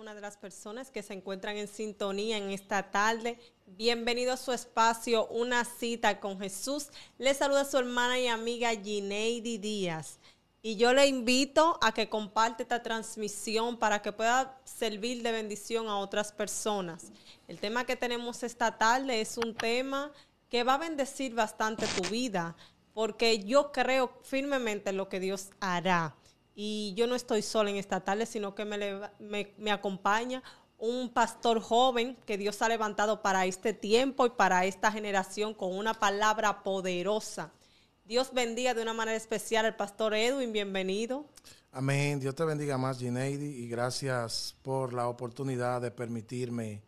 una de las personas que se encuentran en sintonía en esta tarde. Bienvenido a su espacio, Una Cita con Jesús. Le saluda su hermana y amiga Gineidi Díaz. Y yo le invito a que comparte esta transmisión para que pueda servir de bendición a otras personas. El tema que tenemos esta tarde es un tema que va a bendecir bastante tu vida, porque yo creo firmemente en lo que Dios hará. Y yo no estoy sola en esta tarde, sino que me acompaña un pastor joven que Dios ha levantado para este tiempo y para esta generación con una palabra poderosa. Dios bendiga de una manera especial al pastor Edwin, bienvenido. Amén, Dios te bendiga más, Gineidi, y gracias por la oportunidad de permitirme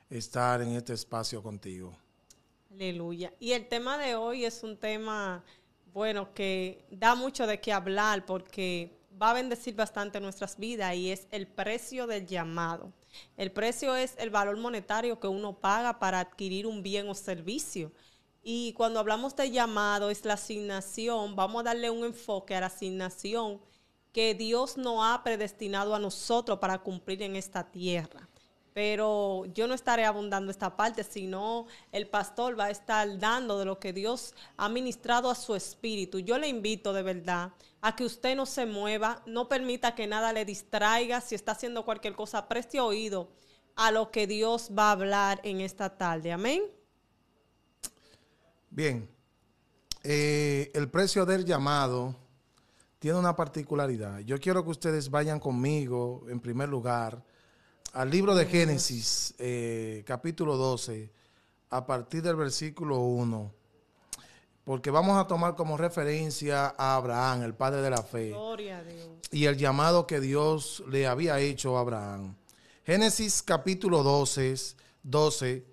estar en este espacio contigo. Aleluya. Y el tema de hoy es un tema, bueno, que da mucho de qué hablar porque va a bendecir bastante nuestras vidas y es el precio del llamado. El precio es el valor monetario que uno paga para adquirir un bien o servicio. Y cuando hablamos de llamado es la asignación, vamos a darle un enfoque a la asignación que Dios nos ha predestinado a nosotros para cumplir en esta tierra. Pero yo no estaré abundando esta parte, sino el pastor va a estar dando de lo que Dios ha ministrado a su espíritu. Yo le invito de verdad a que usted no se mueva, no permita que nada le distraiga. Si está haciendo cualquier cosa, preste oído a lo que Dios va a hablar en esta tarde. Amén. Bien, el precio del llamado tiene una particularidad. Yo quiero que ustedes vayan conmigo, en primer lugar, al libro de Génesis, capítulo 12, a partir del versículo 1, porque vamos a tomar como referencia a Abraham, el padre de la fe. Gloria a Dios. Y el llamado que Dios le había hecho a Abraham. Génesis capítulo 12,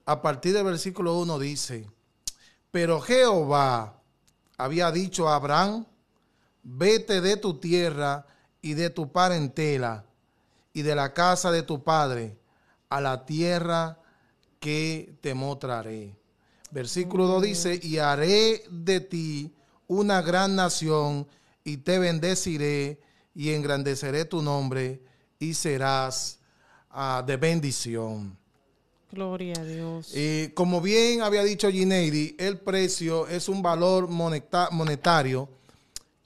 a partir del versículo 1 dice: Pero Jehová había dicho a Abraham: vete de tu tierra y de tu parentela y de la casa de tu padre a la tierra que te mostraré. Versículo 2 dice: y haré de ti una gran nación y te bendeciré y engrandeceré tu nombre y serás de bendición. Gloria a Dios. Como bien había dicho Gineidi, el precio es un valor monetario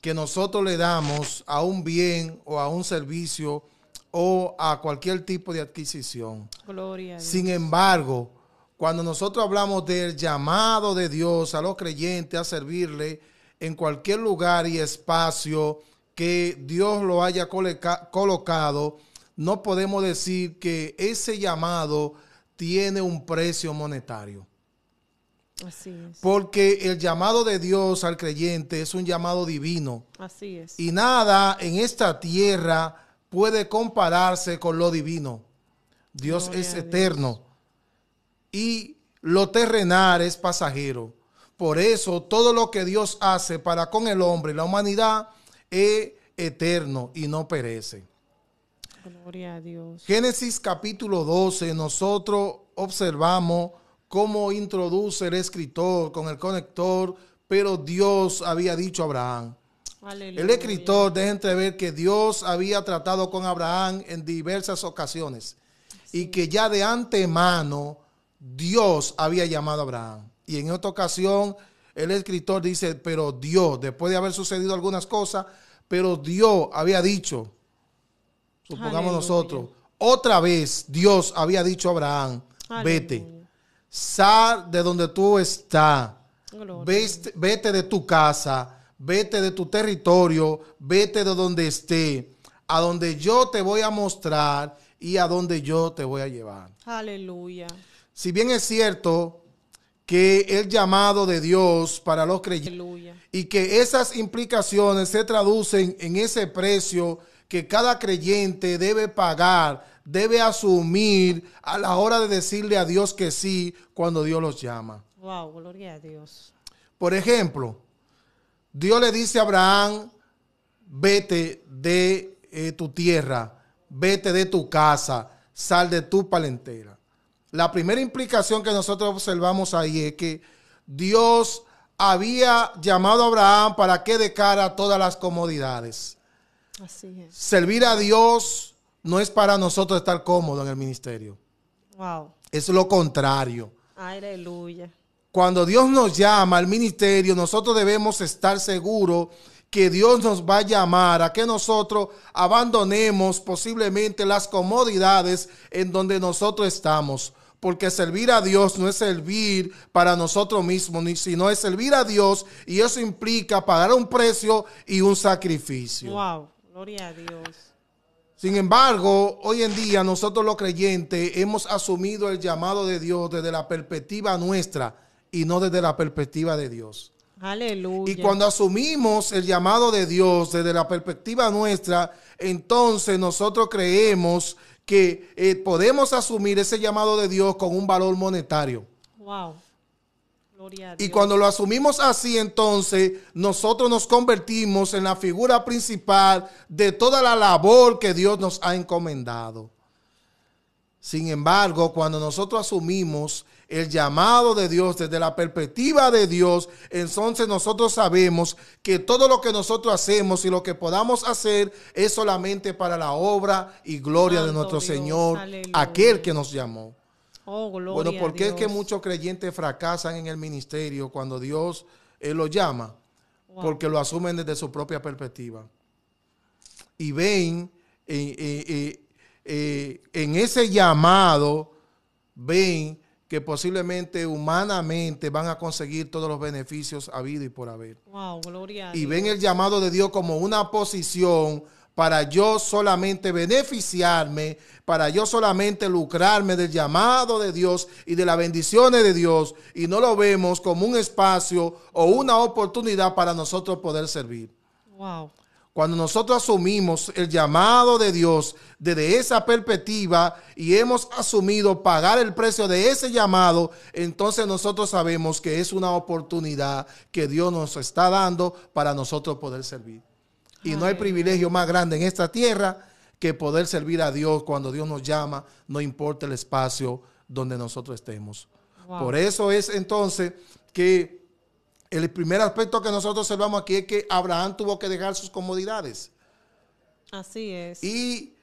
que nosotros le damos a un bien o a un servicio o a cualquier tipo de adquisición. Gloria a Dios. Sin embargo, cuando nosotros hablamos del llamado de Dios a los creyentes a servirle en cualquier lugar y espacio que Dios lo haya colocado, no podemos decir que ese llamado tiene un precio monetario. Así es. Porque el llamado de Dios al creyente es un llamado divino. Así es. Y nada en esta tierra puede compararse con lo divino. Dios Gloria es a eterno. Dios. Y lo terrenal es pasajero. Por eso todo lo que Dios hace para con el hombre y la humanidad es eterno y no perece. Gloria a Dios. Génesis capítulo 12, nosotros observamos cómo introduce el escritor con el conector, pero Dios había dicho a Abraham. Aleluya. El escritor deja entrever que Dios había tratado con Abraham en diversas ocasiones y que ya de antemano Dios había llamado a Abraham. Y en otra ocasión el escritor dice, pero Dios, después de haber sucedido algunas cosas, pero Dios había dicho, supongamos Aleluya. nosotros, otra vez Dios había dicho a Abraham, vete, Aleluya. sal de donde tú estás, Gloria. vete de tu casa, vete de tu territorio, vete de donde esté, a donde yo te voy a mostrar y a donde yo te voy a llevar. Aleluya. Si bien es cierto que el llamado de Dios para los creyentes Aleluya. y que esas implicaciones se traducen en ese precio que cada creyente debe pagar, debe asumir a la hora de decirle a Dios que sí cuando Dios los llama. Wow, gloria a Dios. Por ejemplo, Dios le dice a Abraham, vete de tu tierra, vete de tu casa, sal de tu parentela. La primera implicación que nosotros observamos ahí es que Dios había llamado a Abraham para que dejara todas las comodidades. Así es. Servir a Dios no es para nosotros estar cómodos en el ministerio. Wow. Es lo contrario. Aleluya. Cuando Dios nos llama al ministerio, nosotros debemos estar seguros que Dios nos va a llamar a que nosotros abandonemos posiblemente las comodidades en donde nosotros estamos. Porque servir a Dios no es servir para nosotros mismos, sino es servir a Dios, y eso implica pagar un precio y un sacrificio. Wow, gloria a Dios. Sin embargo, hoy en día nosotros los creyentes hemos asumido el llamado de Dios desde la perspectiva nuestra y no desde la perspectiva de Dios. Aleluya. Y cuando asumimos el llamado de Dios desde la perspectiva nuestra, entonces nosotros creemos que podemos asumir ese llamado de Dios con un valor monetario. Wow. Gloria a Dios. Y cuando lo asumimos así, entonces nosotros nos convertimos en la figura principal de toda la labor que Dios nos ha encomendado. Sin embargo, cuando nosotros asumimos el llamado de Dios desde la perspectiva de Dios, entonces nosotros sabemos que todo lo que nosotros hacemos y lo que podamos hacer es solamente para la obra y gloria de nuestro Dios, Señor, aleluya. Aquel que nos llamó. Oh, gloria Bueno, ¿por qué a es que Dios. muchos creyentes fracasan en el ministerio cuando Dios los llama? Wow. Porque lo asumen desde su propia perspectiva. Y ven en ese llamado, ven que posiblemente humanamente van a conseguir todos los beneficios habidos y por haber. Wow, gloria a Y Dios. ven el llamado de Dios como una posición para yo solamente beneficiarme, para yo solamente lucrarme del llamado de Dios y de las bendiciones de Dios, y no lo vemos como un espacio o una oportunidad para nosotros poder servir. Wow. Cuando nosotros asumimos el llamado de Dios desde esa perspectiva y hemos asumido pagar el precio de ese llamado, entonces nosotros sabemos que es una oportunidad que Dios nos está dando para nosotros poder servir. Y no hay privilegio más grande en esta tierra que poder servir a Dios cuando Dios nos llama, no importa el espacio donde nosotros estemos. Wow. Por eso es entonces que el primer aspecto que nosotros observamos aquí es que Abraham tuvo que dejar sus comodidades. Así es. Y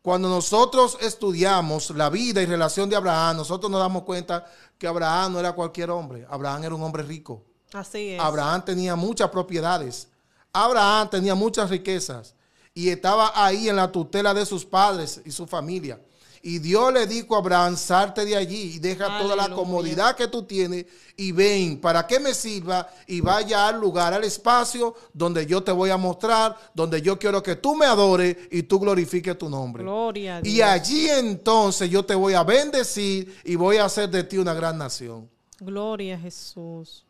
cuando nosotros estudiamos la vida y relación de Abraham, nosotros nos damos cuenta que Abraham no era cualquier hombre. Abraham era un hombre rico. Así es. Abraham tenía muchas propiedades. Abraham tenía muchas riquezas y estaba ahí en la tutela de sus padres y su familia. Y Dios le dijo a Abraham, salte de allí y deja toda la comodidad que tú tienes y ven para que me sirva y vaya al lugar, al espacio donde yo te voy a mostrar, donde yo quiero que tú me adores y tú glorifiques tu nombre. Gloria a Dios. Y allí entonces yo te voy a bendecir y voy a hacer de ti una gran nación. Gloria a Jesús.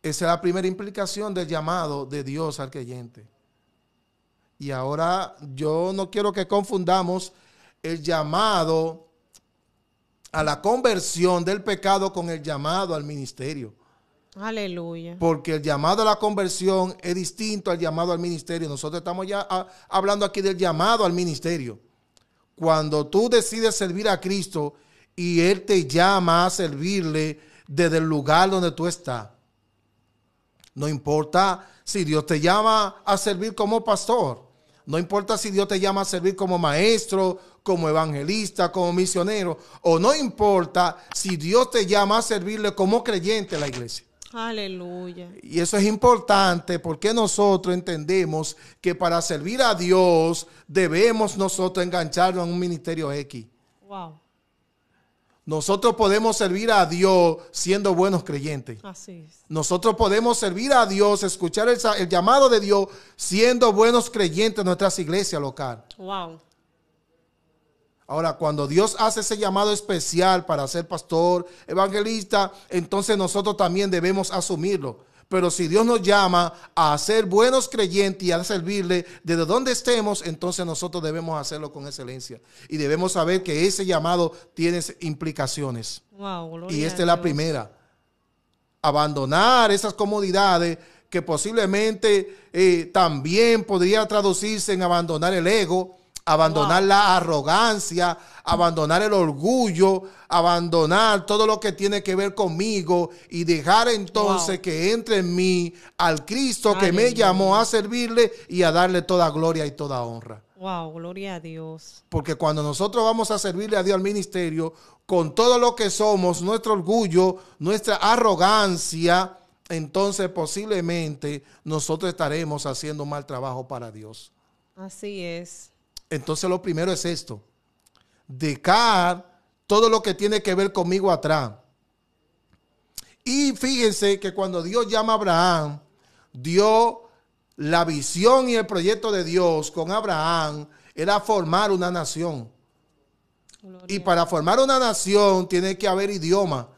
Esa es la primera implicación del llamado de Dios al creyente. Y ahora yo no quiero que confundamos el llamado a la conversión del pecado con el llamado al ministerio. Aleluya. Porque el llamado a la conversión es distinto al llamado al ministerio. Nosotros estamos ya hablando aquí del llamado al ministerio. Cuando tú decides servir a Cristo y Él te llama a servirle desde el lugar donde tú estás. No importa si Dios te llama a servir como pastor. No importa si Dios te llama a servir como maestro, como evangelista, como misionero. O no importa si Dios te llama a servirle como creyente en la iglesia. Aleluya. Y eso es importante porque nosotros entendemos que para servir a Dios debemos nosotros engancharnos en un ministerio X. Wow. Nosotros podemos servir a Dios siendo buenos creyentes. Así es. Nosotros podemos servir a Dios, escuchar el llamado de Dios siendo buenos creyentes en nuestras iglesias locales. Wow. Ahora, cuando Dios hace ese llamado especial para ser pastor, evangelista, entonces nosotros también debemos asumirlo. Pero si Dios nos llama a ser buenos creyentes y a servirle desde donde estemos, entonces nosotros debemos hacerlo con excelencia. Y debemos saber que ese llamado tiene implicaciones. Wow, gloria Y a esta es la Dios. primera. Abandonar esas comodidades que posiblemente también podría traducirse en abandonar el ego, abandonar la arrogancia, abandonar el orgullo, abandonar todo lo que tiene que ver conmigo y dejar entonces que entre en mí al Cristo que me llamó a servirle y a darle toda gloria y toda honra. Wow, gloria a Dios. Porque cuando nosotros vamos a servirle a Dios al ministerio, con todo lo que somos, nuestro orgullo, nuestra arrogancia, entonces posiblemente nosotros estaremos haciendo un mal trabajo para Dios. Así es. Entonces lo primero es esto: dejar todo lo que tiene que ver conmigo atrás. Y fíjense que cuando Dios llama a Abraham, dio la visión y el proyecto de Dios con Abraham era formar una nación. Y para formar una nación tiene que haber idioma,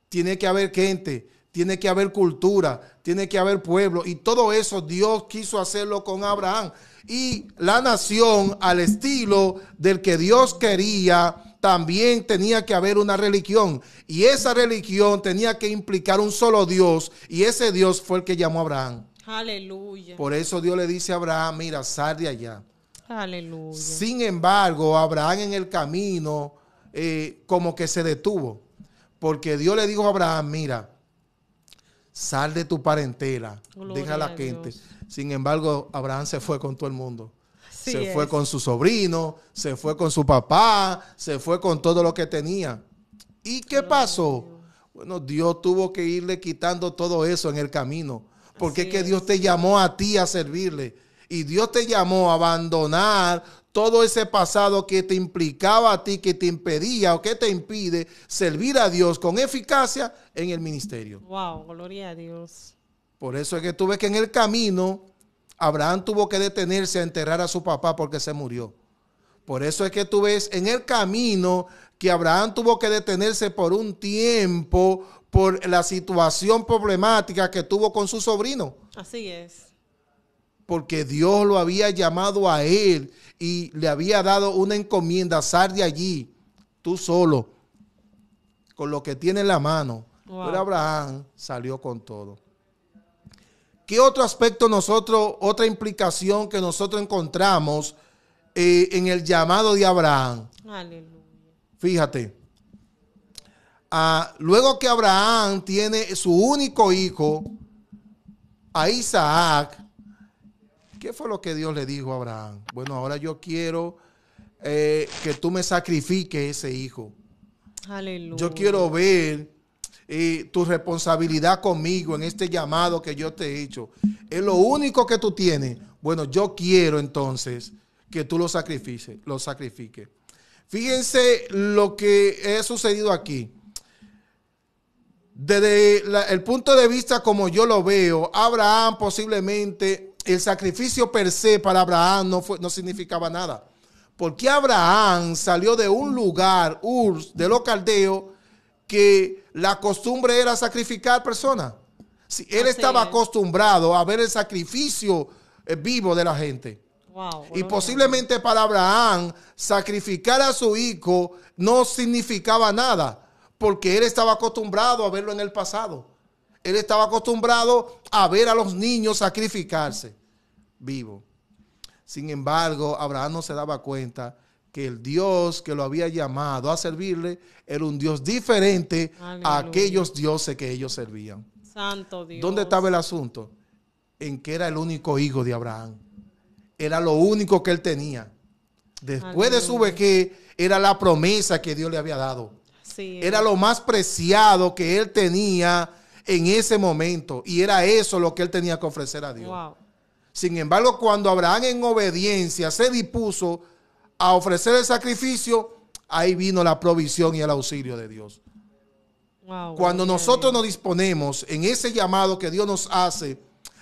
tiene que haber gente, tiene que haber cultura, tiene que haber pueblo. Y todo eso Dios quiso hacerlo con Abraham. Y la nación, al estilo del que Dios quería, también tenía que haber una religión. Y esa religión tenía que implicar un solo Dios. Y ese Dios fue el que llamó a Abraham. Aleluya. Por eso Dios le dice a Abraham: mira, sal de allá. Aleluya. Sin embargo, Abraham en el camino como que se detuvo. Porque Dios le dijo a Abraham: mira, sal de tu parentela, deja a la gente. Sin embargo, Abraham se fue con todo el mundo. Se fue con su sobrino, se fue con su papá, se fue con todo lo que tenía. ¿Y qué pasó? Bueno, Dios tuvo que irle quitando todo eso en el camino. Porque es que Dios te llamó a ti a servirle. Y Dios te llamó a abandonar todo ese pasado que te implicaba a ti, que te impedía o que te impide servir a Dios con eficacia en el ministerio. Wow, gloria a Dios. Por eso es que tú ves que en el camino Abraham tuvo que detenerse a enterrar a su papá porque se murió. Por eso es que tú ves en el camino que Abraham tuvo que detenerse por un tiempo por la situación problemática que tuvo con su sobrino. Así es. Porque Dios lo había llamado a él y le había dado una encomienda: sal de allí, tú solo, con lo que tiene en la mano. Wow. Pero Abraham salió con todo. ¿Qué otro aspecto otra implicación que nosotros encontramos en el llamado de Abraham? Aleluya. Fíjate, luego que Abraham tiene su único hijo, a Isaac, ¿qué fue lo que Dios le dijo a Abraham? Bueno, ahora yo quiero que tú me sacrifiques ese hijo. Aleluya. Yo quiero ver tu responsabilidad conmigo en este llamado que yo te he hecho. Es lo único que tú tienes. Bueno, yo quiero entonces que tú lo sacrifiques. Fíjense lo que ha sucedido aquí. Desde el punto de vista como yo lo veo, Abraham posiblemente, el sacrificio per se para Abraham no significaba nada. Porque Abraham salió de un lugar, Ur, de los caldeos, que la costumbre era sacrificar personas. Si él estaba acostumbrado a ver el sacrificio vivo de la gente. Wow, y posiblemente para Abraham sacrificar a su hijo no significaba nada, porque él estaba acostumbrado a verlo en el pasado. Él estaba acostumbrado a ver a los niños sacrificarse vivo. Sin embargo, Abraham no se daba cuenta que el Dios que lo había llamado a servirle era un Dios diferente a aquellos dioses que ellos servían. Santo Dios. ¿Dónde estaba el asunto? En que era el único hijo de Abraham. Era lo único que él tenía. Después de su vejez, era la promesa que Dios le había dado. Sí, era lo más preciado que él tenía en ese momento. Y era eso lo que él tenía que ofrecer a Dios. Wow. Sin embargo, cuando Abraham en obediencia se dispuso a ofrecer el sacrificio, ahí vino la provisión y el auxilio de Dios. Wow, cuando nosotros nos disponemos en ese llamado que Dios nos hace,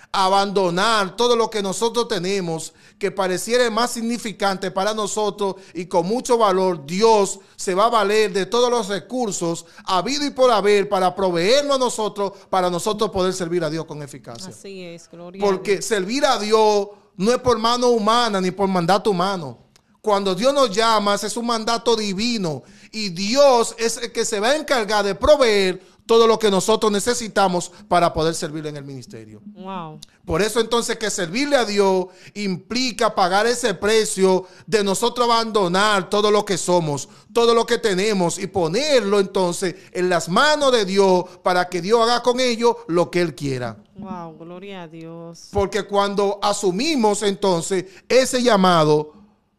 abandonar todo lo que nosotros tenemos que pareciera más significante para nosotros y con mucho valor, Dios se va a valer de todos los recursos habido y por haber para proveernos a nosotros, para nosotros poder servir a Dios con eficacia. Así es, gloria porque a Dios. Servir a Dios no es por mano humana ni por mandato humano. Cuando Dios nos llama, es un mandato divino y Dios es el que se va a encargar de proveer todo lo que nosotros necesitamos para poder servirle en el ministerio. Wow. Por eso entonces que servirle a Dios implica pagar ese precio de nosotros abandonar todo lo que somos, todo lo que tenemos y ponerlo entonces en las manos de Dios para que Dios haga con ello lo que Él quiera. Wow, gloria a Dios. Porque cuando asumimos entonces ese llamado,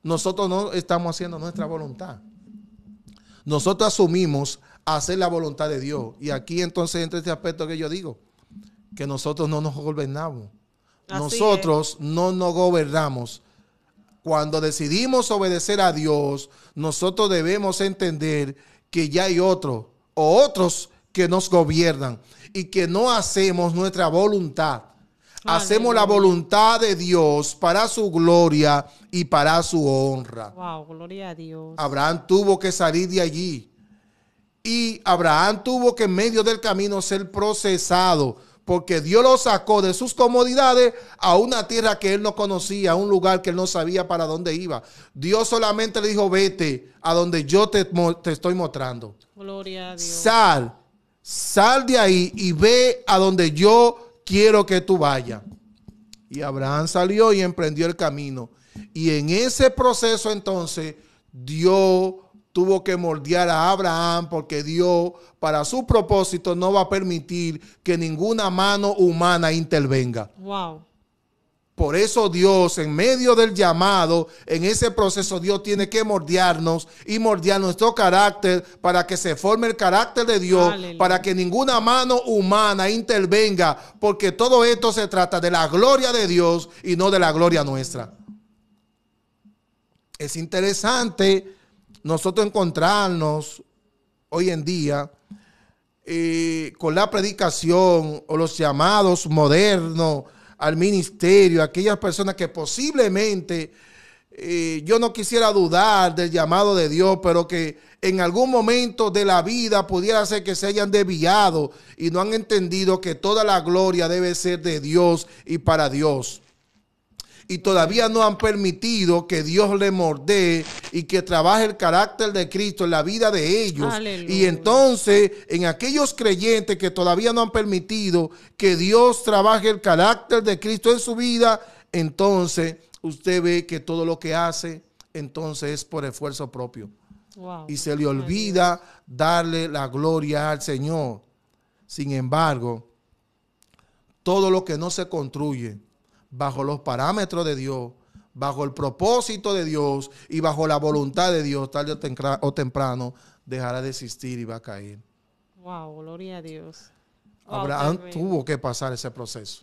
nosotros no estamos haciendo nuestra voluntad. Nosotros asumimos hacer la voluntad de Dios. Y aquí entonces entra este aspecto que yo digo, que nosotros no nos gobernamos. Nosotros no nos gobernamos. Cuando decidimos obedecer a Dios, nosotros debemos entender que ya hay otros que nos gobiernan y que no hacemos nuestra voluntad. Hacemos la voluntad de Dios para su gloria y para su honra. Wow, gloria a Dios. Abraham tuvo que salir de allí. Y Abraham tuvo que en medio del camino ser procesado, porque Dios lo sacó de sus comodidades a una tierra que él no conocía, a un lugar que él no sabía para dónde iba. Dios solamente le dijo, vete a donde yo te estoy mostrando. Gloria a Dios. Sal de ahí y ve a donde yo quiero que tú vayas. Y Abraham salió y emprendió el camino. Y en ese proceso entonces Dios tuvo que moldear a Abraham, porque Dios para su propósito no va a permitir que ninguna mano humana intervenga. Wow. Por eso Dios, en medio del llamado, en ese proceso Dios tiene que moldearnos y moldear nuestro carácter para que se forme el carácter de Dios. Aleluya. Para que ninguna mano humana intervenga, porque todo esto se trata de la gloria de Dios y no de la gloria nuestra. Es interesante nosotros encontrarnos hoy en día con la predicación o los llamados modernos al ministerio, aquellas personas que posiblemente yo no quisiera dudar del llamado de Dios, pero que en algún momento de la vida pudiera ser que se hayan desviado y no han entendido que toda la gloria debe ser de Dios y para Dios. Y todavía no han permitido que Dios le moldee y que trabaje el carácter de Cristo en la vida de ellos. Aleluya. Y entonces, en aquellos creyentes que todavía no han permitido que Dios trabaje el carácter de Cristo en su vida, entonces usted ve que todo lo que hace, entonces es por esfuerzo propio. Wow. Y se le olvida darle la gloria al Señor. Sin embargo, todo lo que no se construye bajo los parámetros de Dios, bajo el propósito de Dios y bajo la voluntad de Dios, tarde o temprano dejará de existir y va a caer. Wow, gloria a Dios. Wow, Abraham tuvo que pasar ese proceso.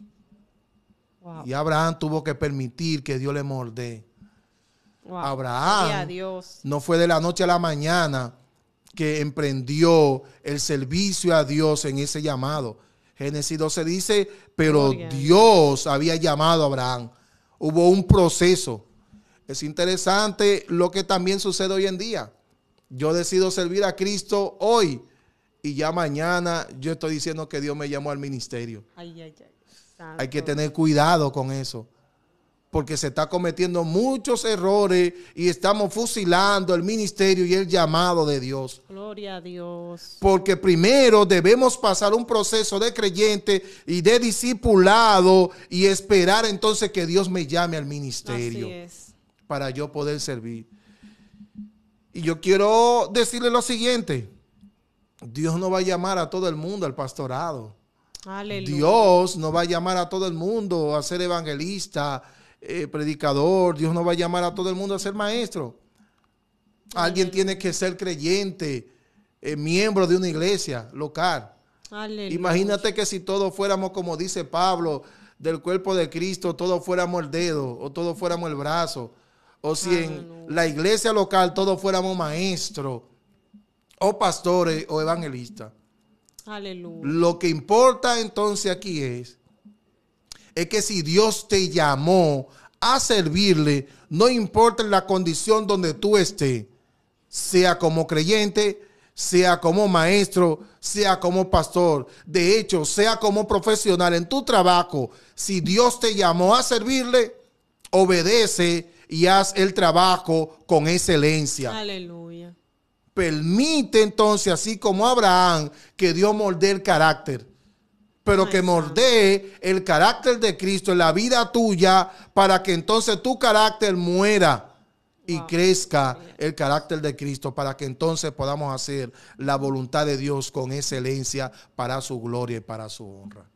Wow. Y Abraham tuvo que permitir que Dios le moldee. Wow. Abraham no fue de la noche a la mañana que emprendió el servicio a Dios en ese llamado. Génesis 12 dice, pero Dios había llamado a Abraham. Hubo un proceso. Es interesante lo que también sucede hoy en día. Yo decido servir a Cristo hoy y ya mañana yo estoy diciendo que Dios me llamó al ministerio. Hay que tener cuidado con eso, porque se está cometiendo muchos errores y estamos fusilando el ministerio y el llamado de Dios. Gloria a Dios. Porque primero debemos pasar un proceso de creyente y de discipulado y esperar entonces que Dios me llame al ministerio. Así es. Para yo poder servir. Y yo quiero decirle lo siguiente: Dios no va a llamar a todo el mundo al pastorado. Aleluya. Dios no va a llamar a todo el mundo a ser evangelista, predicador. Dios no va a llamar a todo el mundo a ser maestro. Alguien tiene que ser creyente, miembro de una iglesia local. Aleluya. Imagínate que si todos fuéramos, como dice Pablo, del cuerpo de Cristo, todos fuéramos el dedo o todos fuéramos el brazo. O si en la iglesia local todos fuéramos maestros o pastores o evangelistas. Aleluya. Lo que importa entonces aquí es que si Dios te llamó a servirle, no importa en la condición donde tú estés, sea como creyente, sea como maestro, sea como pastor, de hecho, sea como profesional en tu trabajo, si Dios te llamó a servirle, obedece y haz el trabajo con excelencia. Aleluya. Permite entonces, así como Abraham, que Dios moldee el carácter, pero que moldee el carácter de Cristo en la vida tuya para que entonces tu carácter muera y crezca el carácter de Cristo, para que entonces podamos hacer la voluntad de Dios con excelencia para su gloria y para su honra.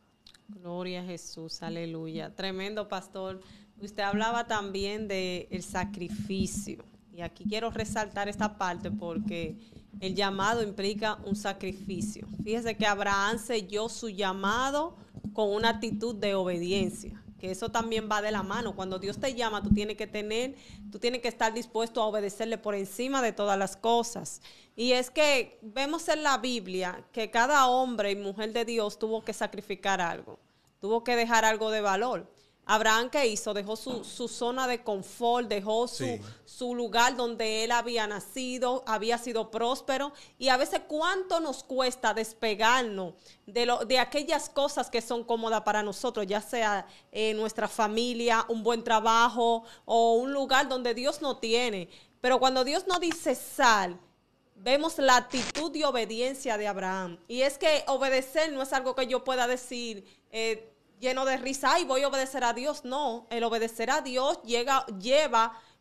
Gloria a Jesús, aleluya. Tremendo, pastor. Usted hablaba también del sacrificio. Y aquí quiero resaltar esta parte porque el llamado implica un sacrificio. Fíjese que Abraham selló su llamado con una actitud de obediencia, que eso también va de la mano. Cuando Dios te llama, tú tienes que estar dispuesto a obedecerle por encima de todas las cosas. Y es que vemos en la Biblia que cada hombre y mujer de Dios tuvo que sacrificar algo, tuvo que dejar algo de valor. Abraham, ¿qué hizo? Dejó su zona de confort, dejó su lugar donde él había nacido, había sido próspero. Y a veces, ¿cuánto nos cuesta despegarnos de aquellas cosas que son cómodas para nosotros? Ya sea nuestra familia, un buen trabajo o un lugar donde Dios no tiene. Pero cuando Dios nos dice sal, vemos la actitud de obediencia de Abraham. Y es que obedecer no es algo que yo pueda decir lleno de risa, ay, voy a obedecer a Dios. No, el obedecer a Dios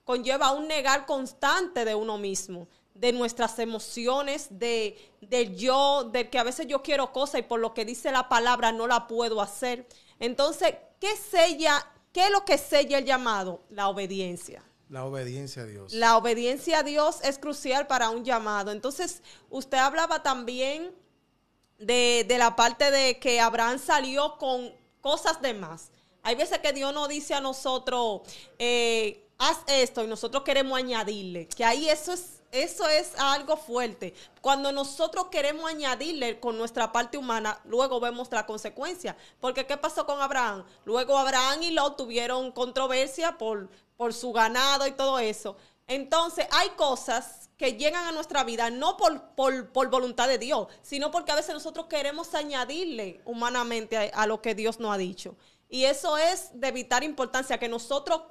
conlleva un negar constante de uno mismo, de nuestras emociones, del que a veces yo quiero cosas y por lo que dice la palabra no la puedo hacer. Entonces, ¿qué es lo que sella el llamado? La obediencia. La obediencia a Dios. La obediencia a Dios es crucial para un llamado. Entonces, usted hablaba también de la parte de que Abraham salió con cosas de más. Hay veces que Dios nos dice a nosotros, haz esto, y nosotros queremos añadirle, que ahí eso es algo fuerte. Cuando nosotros queremos añadirle con nuestra parte humana, luego vemos la consecuencia. Porque ¿qué pasó con Abraham? Luego Abraham y Lot tuvieron controversia por su ganado y todo eso. Entonces hay cosas que llegan a nuestra vida no por voluntad de Dios, sino porque a veces nosotros queremos añadirle humanamente a lo que Dios nos ha dicho. Y eso es de vital importancia, que nosotros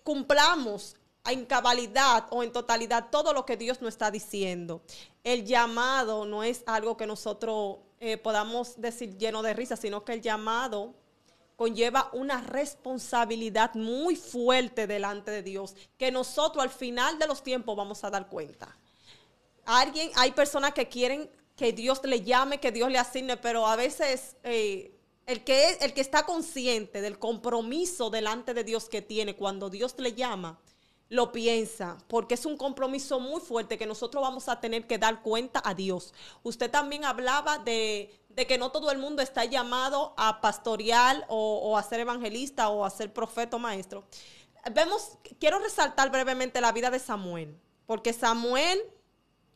cumplamos en cabalidad o en totalidad todo lo que Dios nos está diciendo. El llamado no es algo que nosotros podamos decir lleno de risa, sino que el llamado conlleva una responsabilidad muy fuerte delante de Dios, que nosotros al final de los tiempos vamos a dar cuenta. Hay personas que quieren que Dios le llame, que Dios le asigne, pero a veces el que está consciente del compromiso delante de Dios que tiene cuando Dios le llama, lo piensa, porque es un compromiso muy fuerte que nosotros vamos a tener que dar cuenta a Dios. Usted también hablaba de que no todo el mundo está llamado a pastorear o a ser evangelista o a ser profeta o maestro. Quiero resaltar brevemente la vida de Samuel, porque Samuel,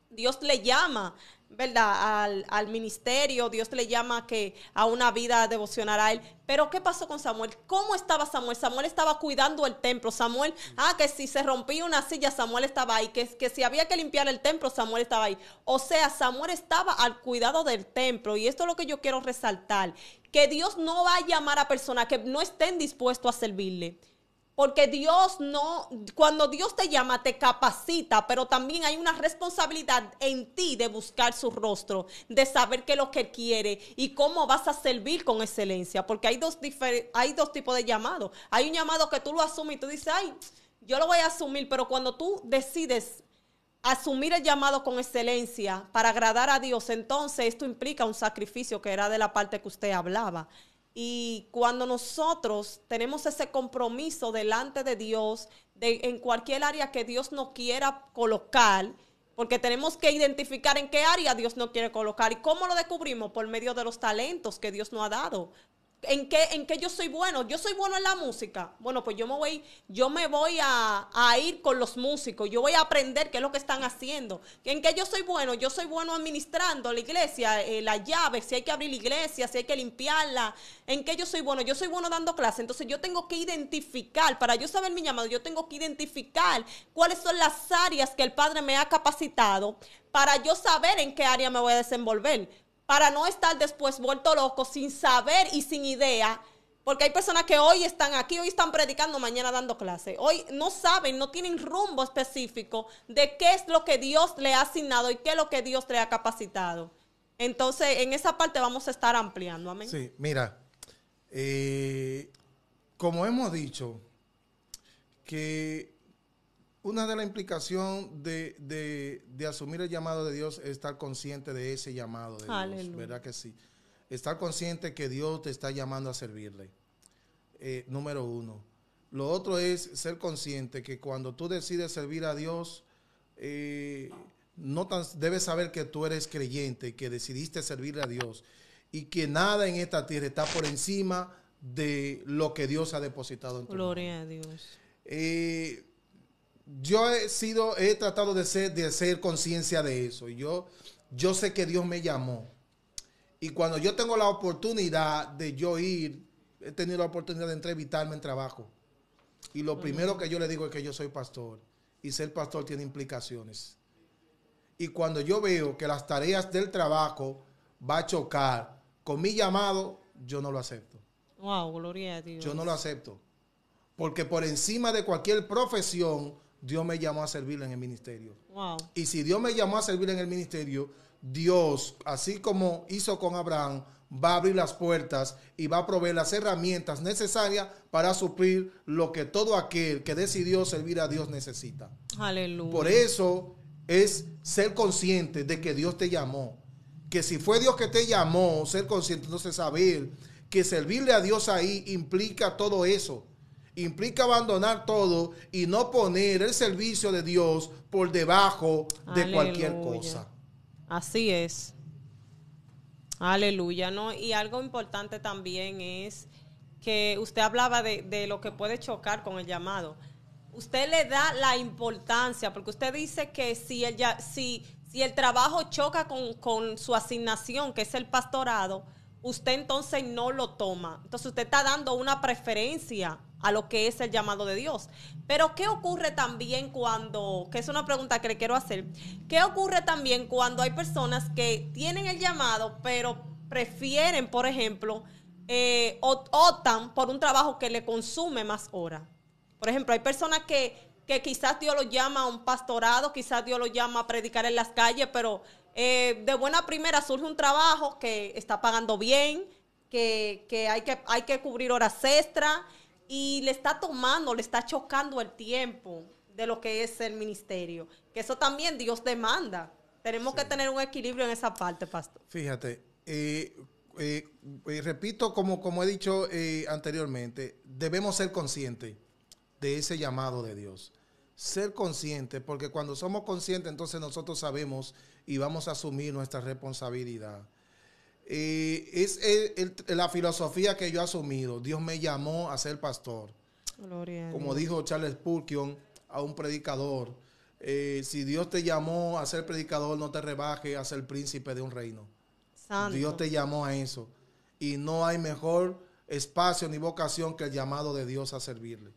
Dios le llama, ¿verdad?, al ministerio, Dios le llama a una vida devocional a él. Pero ¿qué pasó con Samuel? ¿Cómo estaba Samuel? Samuel estaba cuidando el templo. Samuel, que si se rompía una silla, Samuel estaba ahí. Que si había que limpiar el templo, Samuel estaba ahí. O sea, Samuel estaba al cuidado del templo. Y esto es lo que yo quiero resaltar. Que Dios no va a llamar a personas que no estén dispuestos a servirle. Porque cuando Dios te llama, te capacita, pero también hay una responsabilidad en ti de buscar su rostro, de saber qué es lo que quiere y cómo vas a servir con excelencia. Porque hay dos tipos de llamados. Hay un llamado que tú lo asumes y tú dices, ay, yo lo voy a asumir, pero cuando tú decides asumir el llamado con excelencia para agradar a Dios, entonces esto implica un sacrificio, que era de la parte que usted hablaba. Y cuando nosotros tenemos ese compromiso delante de Dios, en cualquier área que Dios nos quiera colocar, porque tenemos que identificar en qué área Dios nos quiere colocar. ¿Y cómo lo descubrimos? Por medio de los talentos que Dios nos ha dado. ¿En qué yo soy bueno? Yo soy bueno en la música. Bueno, pues yo me voy a ir con los músicos. Yo voy a aprender qué es lo que están haciendo. ¿En qué yo soy bueno? Yo soy bueno administrando la iglesia, la llave, si hay que abrir la iglesia, si hay que limpiarla. ¿En qué yo soy bueno? Yo soy bueno dando clases. Entonces yo tengo que identificar, para yo saber mi llamado, yo tengo que identificar cuáles son las áreas que el Padre me ha capacitado para yo saber en qué área me voy a desenvolver. Para no estar después vuelto loco, sin saber y sin idea, porque hay personas que hoy están aquí, hoy están predicando, mañana dando clase. Hoy no saben, no tienen rumbo específico de qué es lo que Dios le ha asignado y qué es lo que Dios le ha capacitado. Entonces, en esa parte vamos a estar ampliando. Amén. Sí, mira, como hemos dicho, que una de las implicaciones de asumir el llamado de Dios es estar consciente de ese llamado de Dios, ¿verdad que sí? Estar consciente que Dios te está llamando a servirle. Número uno. Lo otro es ser consciente que cuando tú decides servir a Dios, debes saber que tú eres creyente, que decidiste servirle a Dios y que nada en esta tierra está por encima de lo que Dios ha depositado en tu mano. Gloria a Dios. Yo he tratado de ser conciencia de eso. Yo sé que Dios me llamó. Y cuando yo tengo la oportunidad de yo ir, he tenido la oportunidad de entrevistarme en trabajo. Y lo primero que yo le digo es que yo soy pastor. Y ser pastor tiene implicaciones. Y cuando yo veo que las tareas del trabajo va a chocar con mi llamado, yo no lo acepto. Wow, gloria a Dios. Yo no lo acepto. Porque por encima de cualquier profesión, Dios me llamó a servirle en el ministerio. Wow. Y si Dios me llamó a servir en el ministerio, Dios, así como hizo con Abraham, va a abrir las puertas y va a proveer las herramientas necesarias para suplir lo que todo aquel que decidió servir a Dios necesita. Aleluya. Por eso es ser consciente de que Dios te llamó. Que si fue Dios que te llamó, ser consciente, entonces saber que servirle a Dios ahí implica todo eso. Implica abandonar todo y no poner el servicio de Dios por debajo de cualquier cosa. Así es. Aleluya, ¿no? Y algo importante también es que usted hablaba de lo que puede chocar con el llamado. Usted le da la importancia, porque usted dice que si el trabajo choca con su asignación, que es el pastorado, usted entonces no lo toma. Entonces usted está dando una preferencia a lo que es el llamado de Dios. Pero ¿qué ocurre también que es una pregunta que le quiero hacer, qué ocurre también cuando hay personas que tienen el llamado, pero prefieren, por ejemplo, optan por un trabajo que le consume más horas? Por ejemplo, hay personas que quizás Dios lo llama a un pastorado, quizás Dios lo llama a predicar en las calles, pero de buena primera surge un trabajo que está pagando bien, que hay que cubrir horas extras, y le está chocando el tiempo de lo que es el ministerio. Que eso también Dios demanda. Tenemos que tener un equilibrio en esa parte, pastor. Fíjate, repito, como he dicho anteriormente, debemos ser conscientes de ese llamado de Dios. Ser conscientes, porque cuando somos conscientes, entonces nosotros sabemos y vamos a asumir nuestra responsabilidad. Es la filosofía que yo he asumido. Dios me llamó a ser pastor. Gloria a Como Dios. dijo Charles Spurgeon a un predicador, si Dios te llamó a ser predicador, no te rebajes a ser príncipe de un reino. Santo. Dios te llamó a eso. Y no hay mejor espacio ni vocación que el llamado de Dios a servirle. O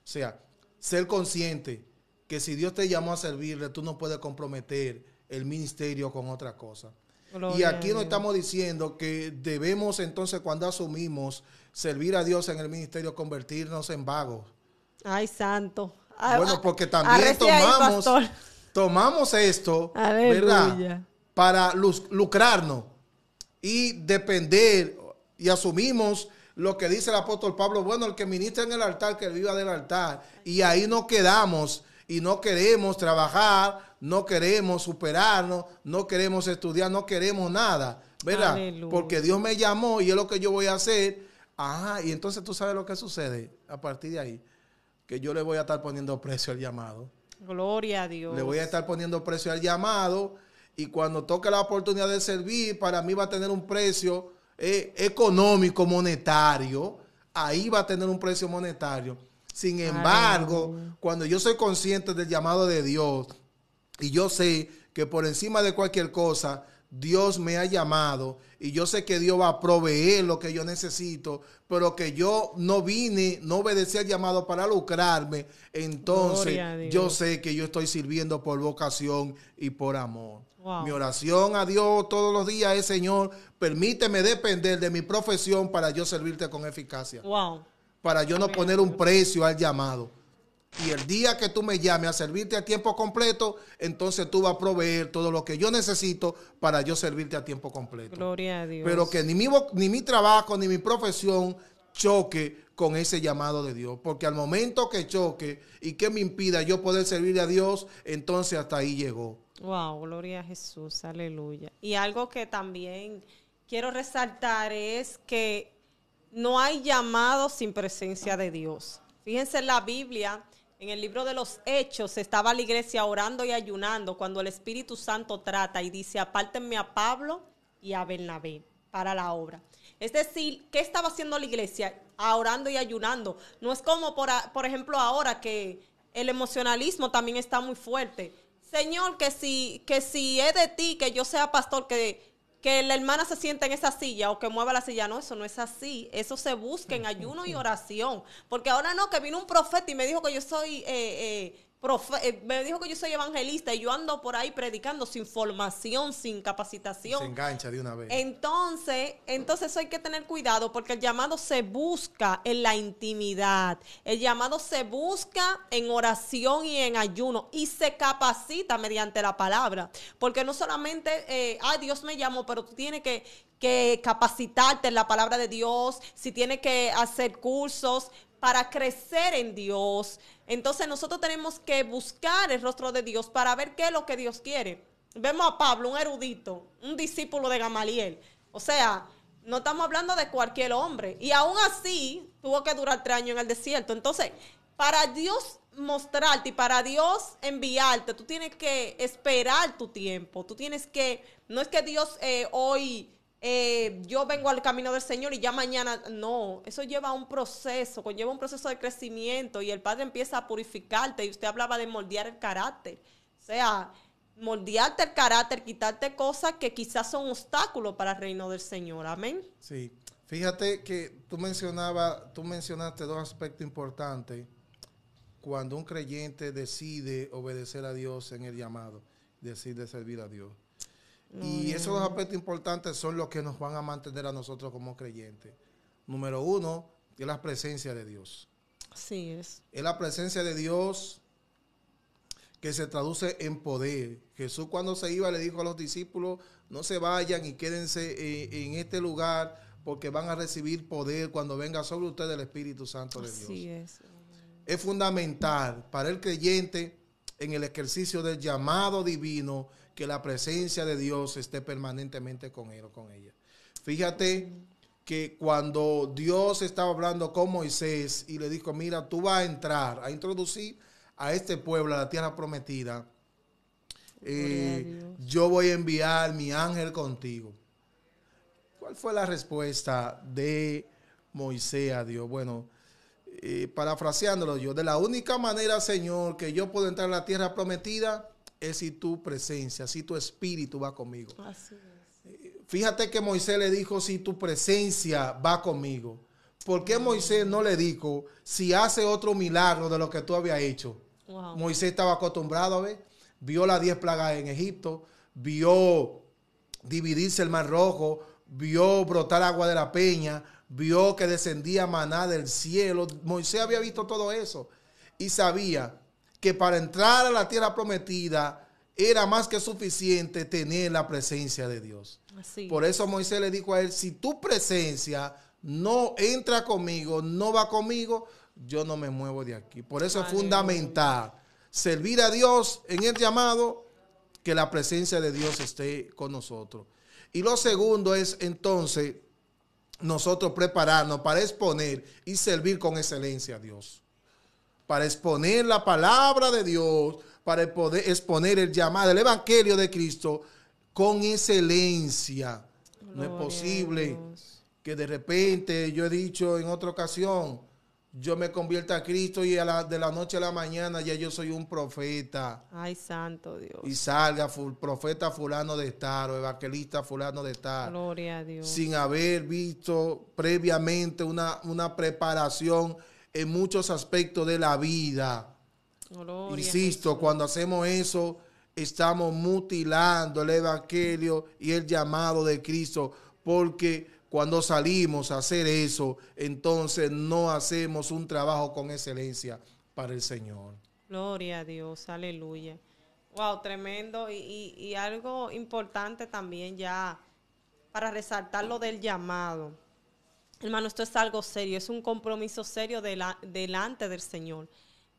sea, ser consciente que si Dios te llamó a servirle, tú no puedes comprometer el ministerio con otra cosa. Gloria y aquí a nos Dios. estamos diciendo que debemos entonces, cuando asumimos servir a Dios en el ministerio, convertirnos en vagos. Ay, santo. Bueno, porque también Arrecie ahí, pastor. tomamos esto, Aleluya. ¿verdad? Para lucrarnos y depender, y asumimos lo que dice el apóstol Pablo: bueno, el que ministra en el altar, que viva del altar. Y ahí nos quedamos y no queremos trabajar, no queremos superarnos, no queremos estudiar, no queremos nada, ¿verdad? Aleluya. Porque Dios me llamó y es lo que yo voy a hacer. Ajá, y entonces tú sabes lo que sucede a partir de ahí, que yo le voy a estar poniendo precio al llamado. Gloria a Dios. Le voy a estar poniendo precio al llamado, y cuando toque la oportunidad de servir, para mí va a tener un precio económico, monetario. Ahí va a tener un precio monetario. Sin embargo, cuando yo soy consciente del llamado de Dios y yo sé que por encima de cualquier cosa Dios me ha llamado, y yo sé que Dios va a proveer lo que yo necesito, pero que yo no obedecí al llamado para lucrarme, entonces yo sé que yo estoy sirviendo por vocación y por amor. Wow. Mi oración a Dios todos los días es: Señor, permíteme depender de mi profesión para yo servirte con eficacia. Wow. Para yo no poner un precio al llamado. Y el día que tú me llames a servirte a tiempo completo, entonces tú vas a proveer todo lo que yo necesito para yo servirte a tiempo completo. Gloria a Dios. Pero que ni mi trabajo ni mi profesión choque con ese llamado de Dios. Porque al momento que choque y que me impida yo poder servirle a Dios, entonces hasta ahí llegó. Wow, gloria a Jesús, aleluya. Y algo que también quiero resaltar es que no hay llamado sin presencia de Dios. Fíjense en la Biblia, en el libro de los Hechos, estaba la iglesia orando y ayunando cuando el Espíritu Santo trata y dice, apártenme a Pablo y a Bernabé para la obra. Es decir, ¿qué estaba haciendo la iglesia? Orando y ayunando. No es como, por ejemplo, ahora que el emocionalismo también está muy fuerte. Señor, que si es de ti, que yo sea pastor, que la hermana se sienta en esa silla o que mueva la silla. No, eso no es así. Eso se busca en ayuno y oración. Porque ahora no, que vino un profeta y me dijo que yo soy me dijo que yo soy evangelista y yo ando por ahí predicando sin formación, sin capacitación. Se engancha de una vez. Entonces eso hay que tener cuidado porque el llamado se busca en la intimidad. El llamado se busca en oración y en ayuno y se capacita mediante la palabra. Porque no solamente, Dios me llamó, pero tú tienes que capacitarte en la palabra de Dios, si tienes que hacer cursos para crecer en Dios. Entonces nosotros tenemos que buscar el rostro de Dios para ver qué es lo que Dios quiere. Vemos a Pablo, un erudito, un discípulo de Gamaliel. O sea, no estamos hablando de cualquier hombre. Y aún así tuvo que durar 3 años en el desierto. Entonces, para Dios mostrarte y para Dios enviarte, tú tienes que esperar tu tiempo. Tú tienes que, no es que Dios hoy... yo vengo al camino del Señor y ya mañana, no, eso lleva un proceso, conlleva un proceso de crecimiento y el Padre empieza a purificarte y usted hablaba de moldear el carácter, o sea, moldearte el carácter, quitarte cosas que quizás son obstáculos para el reino del Señor, amén. Sí, fíjate que tú mencionaste 2 aspectos importantes cuando un creyente decide obedecer a Dios en el llamado, decide servir a Dios. Y esos 2 aspectos importantes son los que nos van a mantener a nosotros como creyentes. Número 1, es la presencia de Dios. Así es. Es la presencia de Dios que se traduce en poder. Jesús cuando se iba le dijo a los discípulos, no se vayan y quédense en este lugar porque van a recibir poder cuando venga sobre ustedes el Espíritu Santo de Dios. Así es. Es fundamental para el creyente en el ejercicio del llamado divino que la presencia de Dios esté permanentemente con él o con ella. Fíjate que cuando Dios estaba hablando con Moisés y le dijo, mira, tú vas a entrar, a introducir a este pueblo a la tierra prometida, yo voy a enviar mi ángel contigo. ¿Cuál fue la respuesta de Moisés a Dios? Bueno, parafraseándolo yo, de la única manera, Señor, que yo puedo entrar a la tierra prometida es si tu presencia, si tu espíritu va conmigo. Así es. Fíjate que Moisés le dijo, si tu presencia va conmigo. ¿Por qué Moisés no le dijo, si hace otro milagro de lo que tú habías hecho? Wow. Moisés estaba acostumbrado a ver, vio las 10 plagas en Egipto, vio dividirse el mar rojo, vio brotar agua de la peña, vio que descendía maná del cielo. Moisés había visto todo eso y sabía que para entrar a la tierra prometida era más que suficiente tener la presencia de Dios. Así. Por eso Moisés le dijo a él, si tu presencia no entra conmigo, no va conmigo, yo no me muevo de aquí. Por eso es fundamental servir a Dios en el llamado, que la presencia de Dios esté con nosotros. Y lo segundo es entonces nosotros prepararnos para exponer y servir con excelencia a Dios. Para exponer la palabra de Dios, para poder exponer el llamado, el evangelio de Cristo con excelencia. No es posible que de repente, yo he dicho en otra ocasión, yo me convierta a Cristo y de la noche a la mañana ya yo soy un profeta. Ay, santo Dios. Y salga profeta fulano de tal o evangelista fulano de tal. Gloria a Dios. Sin haber visto previamente una preparación en muchos aspectos de la vida. Gloria. Insisto, cuando hacemos eso, estamos mutilando el evangelio y el llamado de Cristo, porque cuando salimos a hacer eso, entonces no hacemos un trabajo con excelencia para el Señor. Gloria a Dios, aleluya. Wow, tremendo. Y algo importante también ya para resaltar lo del llamado. Hermano, esto es algo serio, es un compromiso serio delante del Señor.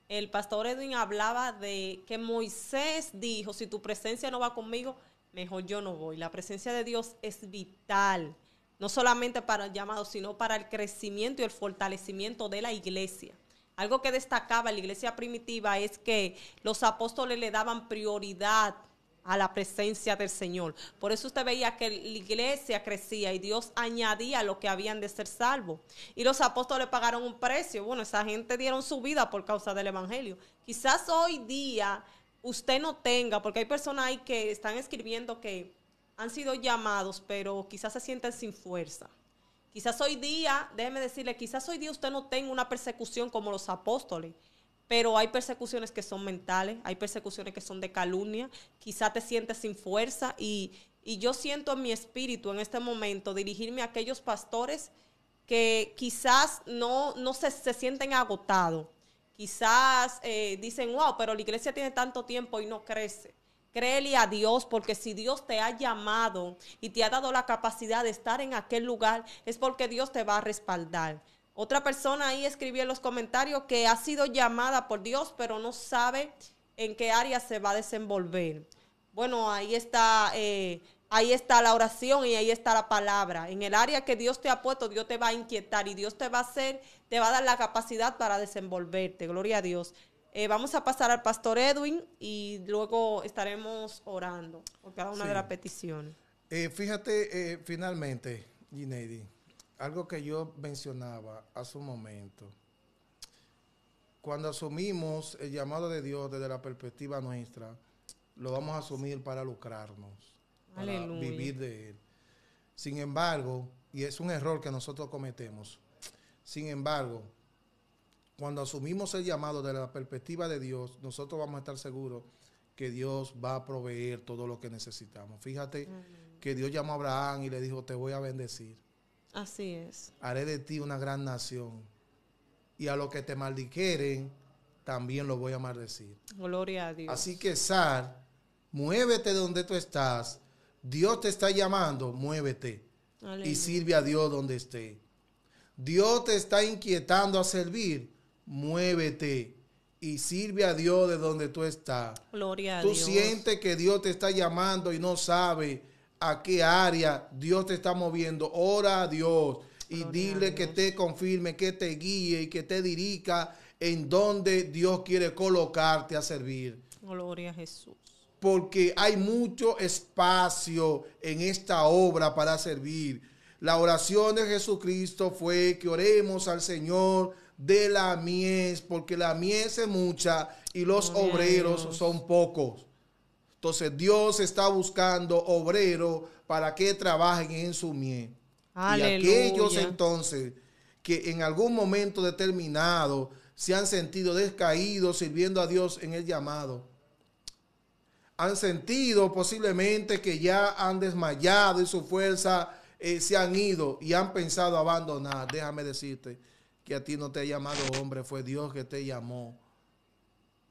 El pastor Edwin hablaba de que Moisés dijo, si tu presencia no va conmigo, mejor yo no voy. La presencia de Dios es vital, no solamente para el llamado, sino para el crecimiento y el fortalecimiento de la iglesia. algo que destacaba en la iglesia primitiva es que los apóstoles le daban prioridad a la presencia del Señor. Por eso usted veía que la iglesia crecía y Dios añadía lo que habían de ser salvos. Y los apóstoles pagaron un precio. Bueno, esa gente dieron su vida por causa del evangelio. Quizás hoy día usted no tenga, porque hay personas ahí que están escribiendo que han sido llamados, pero quizás se sienten sin fuerza. Quizás hoy día, déjeme decirle, quizás hoy día usted no tenga una persecución como los apóstoles, pero hay persecuciones que son mentales, hay persecuciones que son de calumnia, quizás te sientes sin fuerza y yo siento en mi espíritu en este momento dirigirme a aquellos pastores que quizás no se sienten agotados, quizás dicen, wow, pero la iglesia tiene tanto tiempo y no crece. Créele a Dios, porque si Dios te ha llamado y te ha dado la capacidad de estar en aquel lugar, es porque Dios te va a respaldar. Otra persona ahí escribió en los comentarios que ha sido llamada por Dios, pero no sabe en qué área se va a desenvolver. Bueno, ahí está la oración y ahí está la palabra. En el área que Dios te ha puesto, Dios te va a inquietar y Dios te va a dar la capacidad para desenvolverte. Gloria a Dios. Vamos a pasar al pastor Edwin y luego estaremos orando por cada una de las peticiones. Fíjate, finalmente, Gineidi, algo que yo mencionaba hace un momento. Cuando asumimos el llamado de Dios desde la perspectiva nuestra, lo vamos a asumir para lucrarnos, para vivir de Él. Sin embargo, y es un error que nosotros cometemos, sin embargo, cuando asumimos el llamado desde la perspectiva de Dios, nosotros vamos a estar seguros que Dios va a proveer todo lo que necesitamos. Fíjate que Dios llamó a Abraham y le dijo, te voy a bendecir. Así es. Haré de ti una gran nación. Y a los que te maldijeren, también los voy a maldecir. Gloria a Dios. Así que, Sar, muévete de donde tú estás. Dios te está llamando, muévete. Aleluya. Y sirve a Dios donde esté. Dios te está inquietando a servir, muévete y sirve a Dios de donde tú estás. Gloria a Tú Dios. sientes que Dios te está llamando y no sabes a qué área Dios te está moviendo. Ora a Dios y dile que te confirme, que te guíe y que te dirija en donde Dios quiere colocarte a servir. Gloria a Jesús. Porque hay mucho espacio en esta obra para servir. La oración de Jesucristo fue que oremos al Señor de la mies, porque la mies es mucha y los obreros son pocos. Entonces Dios está buscando obreros para que trabajen en su mies. Aleluya. Y aquellos entonces que en algún momento determinado se han sentido descaídos sirviendo a Dios en el llamado, han sentido posiblemente que ya han desmayado y su fuerza se han ido y han pensado abandonar. Déjame decirte que a ti no te ha llamado hombre, fue Dios que te llamó.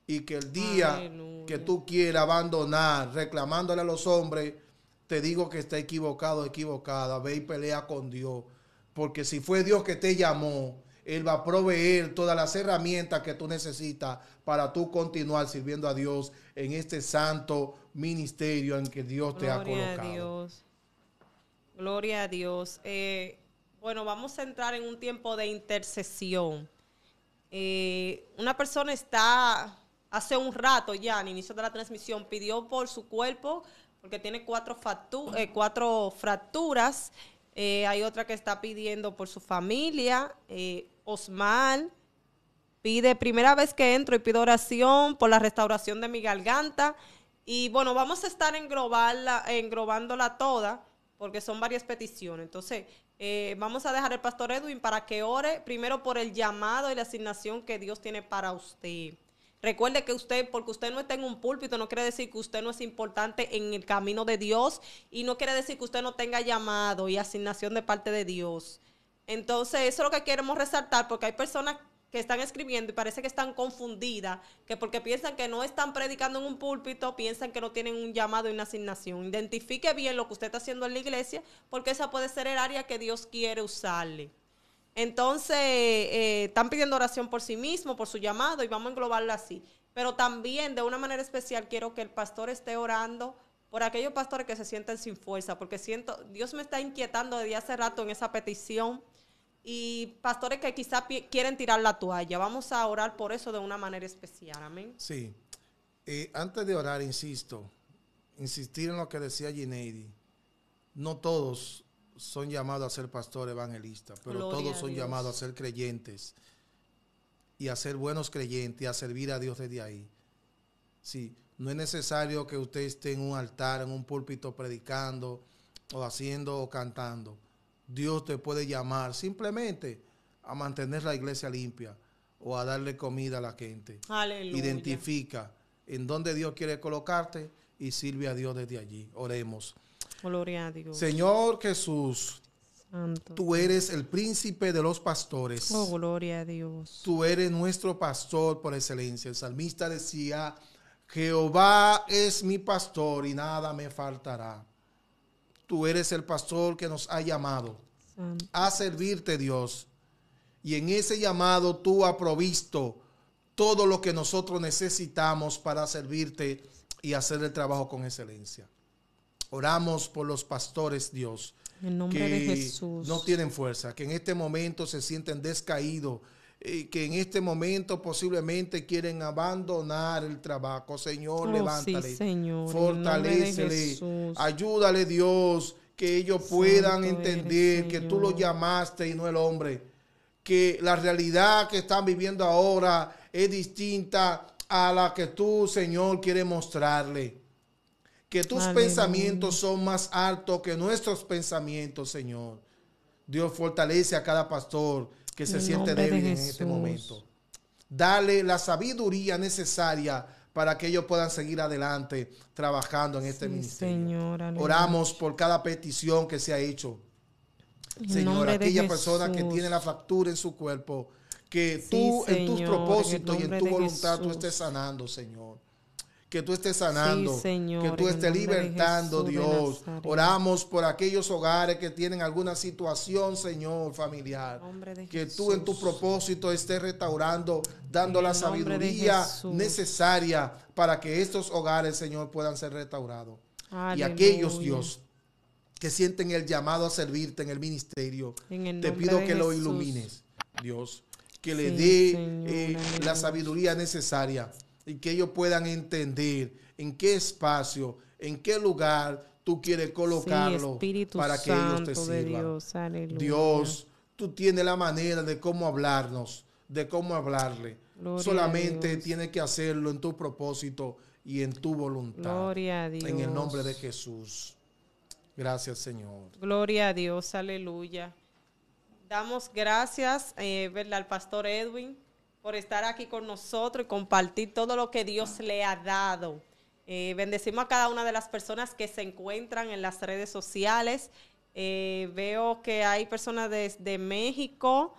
Y que el día que tú quieras abandonar, reclamándole a los hombres, te digo que está equivocado, equivocada. Ve y pelea con Dios. Porque si fue Dios que te llamó, Él va a proveer todas las herramientas que tú necesitas para tú continuar sirviendo a Dios en este santo ministerio en que Dios te ha colocado. Gloria a Dios. Gloria a Dios. Bueno, vamos a entrar en un tiempo de intercesión. Una persona hace un rato ya, al inicio de la transmisión, pidió por su cuerpo, porque tiene cuatro fracturas. Hay otra que está pidiendo por su familia. Osman pide, primera vez que entro y pido oración por la restauración de mi garganta. Y bueno, vamos a estar englobándola toda, porque son varias peticiones. Entonces, vamos a dejar al pastor Edwin para que ore primero por el llamado y la asignación que Dios tiene para usted. Recuerde que porque usted no está en un púlpito, no quiere decir que usted no es importante en el camino de Dios y no quiere decir que usted no tenga llamado y asignación de parte de Dios. Entonces, eso es lo que queremos resaltar, porque hay personas que están escribiendo y parece que están confundidas, que porque piensan que no están predicando en un púlpito, piensan que no tienen un llamado y una asignación. Identifique bien lo que usted está haciendo en la iglesia, porque esa puede ser el área que Dios quiere usarle. Entonces, están pidiendo oración por sí mismo, por su llamado, y vamos a englobarla así. Pero también, de una manera especial, quiero que el pastor esté orando por aquellos pastores que se sienten sin fuerza, porque Dios me está inquietando desde hace rato en esa petición. y pastores que quizá quieren tirar la toalla. Vamos a orar por eso de una manera especial. Amén. Sí. Antes de orar, insistir en lo que decía Gineidi. No todos son llamados a ser pastores evangelistas, pero Gloria todos a son Dios. llamados a ser creyentes y a ser buenos creyentes y a servir a Dios desde ahí. Sí, no es necesario que usted esté en un altar, en un púlpito predicando o haciendo o cantando. Dios te puede llamar simplemente a mantener la iglesia limpia o a darle comida a la gente. Aleluya. Identifica en dónde Dios quiere colocarte y sirve a Dios desde allí. Oremos. Gloria a Dios. Señor Jesús, Santo. tú eres el príncipe de los pastores. Oh, gloria a Dios. Tú eres nuestro pastor por excelencia. El salmista decía, Jehová es mi pastor y nada me faltará. Tú eres el pastor que nos ha llamado Santo. a servirte, Dios. Y en ese llamado tú has provisto todo lo que nosotros necesitamos para servirte y hacer el trabajo con excelencia. Oramos por los pastores, Dios, En nombre que de Jesús. no tienen fuerza, que en este momento se sienten descaídos, que en este momento posiblemente quieren abandonar el trabajo. Señor, Oh, levántale, sí, Señor, en fortalécele, nombre de Jesús. ayúdale, Dios, que ellos puedan Santo entender eres, que tú los Señor. llamaste y no el hombre, que la realidad que están viviendo ahora es distinta a la que tú, Señor, quieres mostrarle. Que tus Aleluya. pensamientos son más altos que nuestros pensamientos, Señor. Dios, fortalece a cada pastor que se En siente nombre de débil en Jesús. este momento. Dale la sabiduría necesaria para que ellos puedan seguir adelante trabajando en este Sí, ministerio. Señor, aleluya. Oramos por cada petición que se ha hecho. En Señor, nombre de aquella persona que Jesús. tiene la fractura en su cuerpo, que Sí, tú en tus Señor, propósitos en y en nombre tu de voluntad tú Jesús. estés sanando, Señor. Que tú estés sanando, Sí, Señor, que tú en estés el nombre de libertando, Jesús de Dios. Nazaret. Oramos por aquellos hogares que tienen alguna situación, Señor, familiar. En nombre de Que tú en tu Jesús. propósito estés restaurando, dando En la el nombre de sabiduría Jesús. necesaria para que estos hogares, Señor, puedan ser restaurados. Y Aleluya. aquellos, Dios, que sienten el llamado a servirte en el ministerio, En el te nombre pido de que lo Jesús. ilumines, Dios, que le Sí, dé Señor, aleluya. la sabiduría necesaria y que ellos puedan entender en qué espacio, en qué lugar tú quieres colocarlo Espíritu para que ellos te Santo de sirvan. Dios, aleluya. Dios, tú tienes la manera de cómo hablarnos, de cómo hablarle. Gloria a Solamente Dios. tienes que hacerlo en tu propósito y en tu voluntad. Gloria a Dios. En el nombre de Jesús. Gracias, Señor. Gloria a Dios, aleluya. Damos gracias, ¿verdad?, al pastor Edwin por estar aquí con nosotros y compartir todo lo que Dios le ha dado. Bendecimos a cada una de las personas que se encuentran en las redes sociales. Veo que hay personas desde México,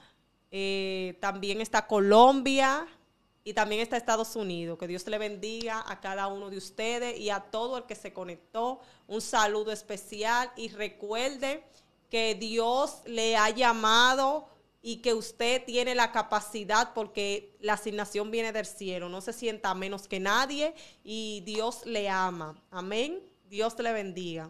también está Colombia y también está Estados Unidos. Que Dios le bendiga a cada uno de ustedes y a todo el que se conectó. Un saludo especial y recuerde que Dios le ha llamado y que usted tiene la capacidad porque la asignación viene del cielo. No se sienta menos que nadie y Dios le ama. Amén. Dios le bendiga.